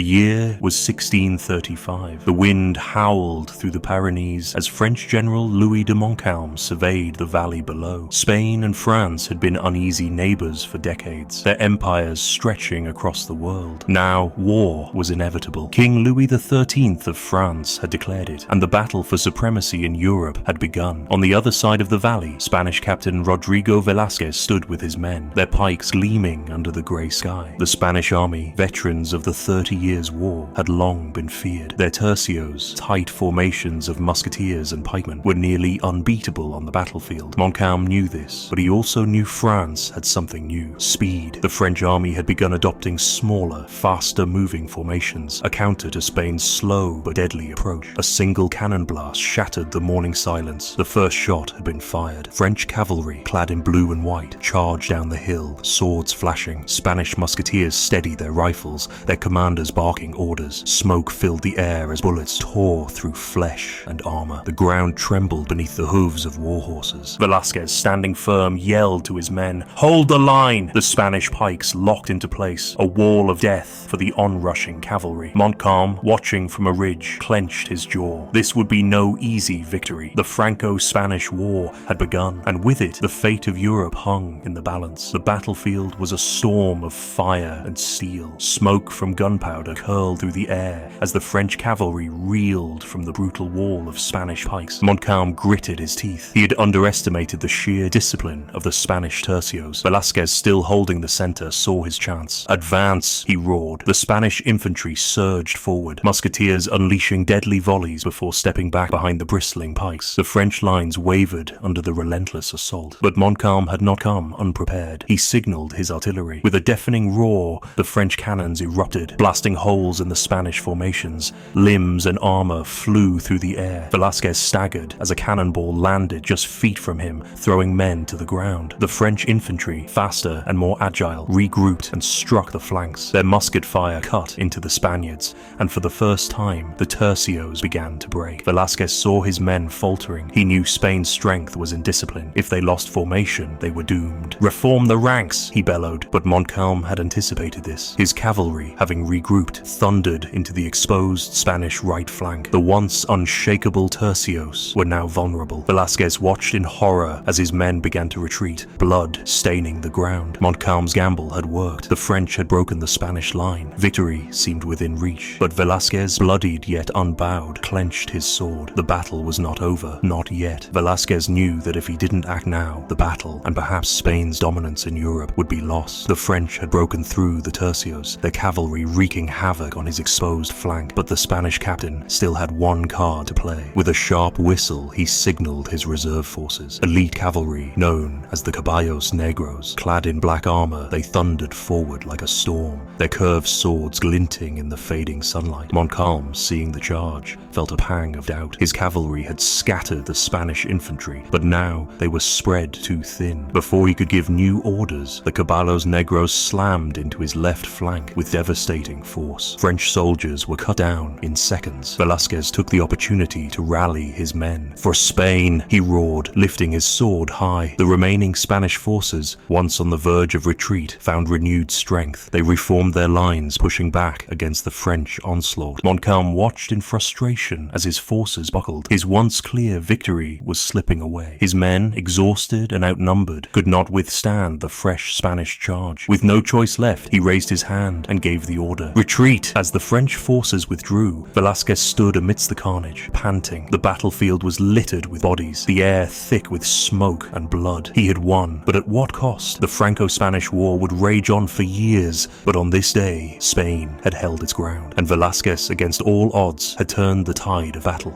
The year was 1635. The wind howled through the Pyrenees as French General Louis de Montcalm surveyed the valley below. Spain and France had been uneasy neighbors for decades, their empires stretching across the world. Now, war was inevitable. King Louis XIII of France had declared it, and the battle for supremacy in Europe had begun. On the other side of the valley, Spanish Captain Rodrigo Velázquez stood with his men, their pikes gleaming under the grey sky. The Spanish army, veterans of the 30 Years' War, had long been feared. Their tercios, tight formations of musketeers and pikemen, were nearly unbeatable on the battlefield. Montcalm knew this, but he also knew France had something new: speed. The French army had begun adopting smaller, faster-moving formations, a counter to Spain's slow but deadly approach. A single cannon blast shattered the morning silence. The first shot had been fired. French cavalry, clad in blue and white, charged down the hill, swords flashing. Spanish musketeers steadied their rifles, their commanders barking orders. Smoke filled the air as bullets tore through flesh and armor. The ground trembled beneath the hooves of war horses. Velázquez, standing firm, yelled to his men, "Hold the line!" The Spanish pikes locked into place, a wall of death for the onrushing cavalry. Montcalm, watching from a ridge, clenched his jaw. This would be no easy victory. The Franco-Spanish War had begun, and with it, the fate of Europe hung in the balance. The battlefield was a storm of fire and steel. Smoke from gunpowder curled through the air as the French cavalry reeled from the brutal wall of Spanish pikes. Montcalm gritted his teeth. He had underestimated the sheer discipline of the Spanish tercios. Velázquez, still holding the center, saw his chance. "Advance!" he roared. The Spanish infantry surged forward, musketeers unleashing deadly volleys before stepping back behind the bristling pikes. The French lines wavered under the relentless assault. But Montcalm had not come unprepared. He signaled his artillery. With a deafening roar, the French cannons erupted, blasting holes in the Spanish formations. Limbs and armor flew through the air. Velázquez staggered as a cannonball landed just feet from him, throwing men to the ground. The French infantry, faster and more agile, regrouped and struck the flanks. Their musket fire cut into the Spaniards, and for the first time, the tercios began to break. Velázquez saw his men faltering. He knew Spain's strength was in discipline. If they lost formation, they were doomed. "Reform the ranks!" he bellowed, but Montcalm had anticipated this. His cavalry, having regrouped, thundered into the exposed Spanish right flank. The once unshakable tercios were now vulnerable. Velázquez watched in horror as his men began to retreat, blood staining the ground. Montcalm's gamble had worked. The French had broken the Spanish line. Victory seemed within reach. But Velázquez, bloodied yet unbowed, clenched his sword. The battle was not over. Not yet. Velázquez knew that if he didn't act now, the battle, and perhaps Spain's dominance in Europe, would be lost. The French had broken through the tercios, their cavalry wreaking havoc on his exposed flank. But the Spanish captain still had one card to play. With a sharp whistle, he signaled his reserve forces. Elite cavalry, known as the Caballos Negros. Clad in black armor, they thundered forward like a storm, their curved swords glinting in the fading sunlight. Montcalm, seeing the charge, felt a pang of doubt. His cavalry had scattered the Spanish infantry, but now they were spread too thin. Before he could give new orders, the Caballos Negros slammed into his left flank with devastating force. French soldiers were cut down in seconds. Velázquez took the opportunity to rally his men. "For Spain!" he roared, lifting his sword high. The remaining Spanish forces, once on the verge of retreat, found renewed strength. They reformed their lines, pushing back against the French onslaught. Montcalm watched in frustration as his forces buckled. His once clear victory was slipping away. His men, exhausted and outnumbered, could not withstand the fresh Spanish charge. With no choice left, he raised his hand and gave the order. "Retreat!" As the French forces withdrew, Velázquez stood amidst the carnage, panting. The battlefield was littered with bodies, the air thick with smoke and blood. He had won, but at what cost? The Franco-Spanish War would rage on for years, but on this day, Spain had held its ground, and Velázquez, against all odds, had turned the tide of battle.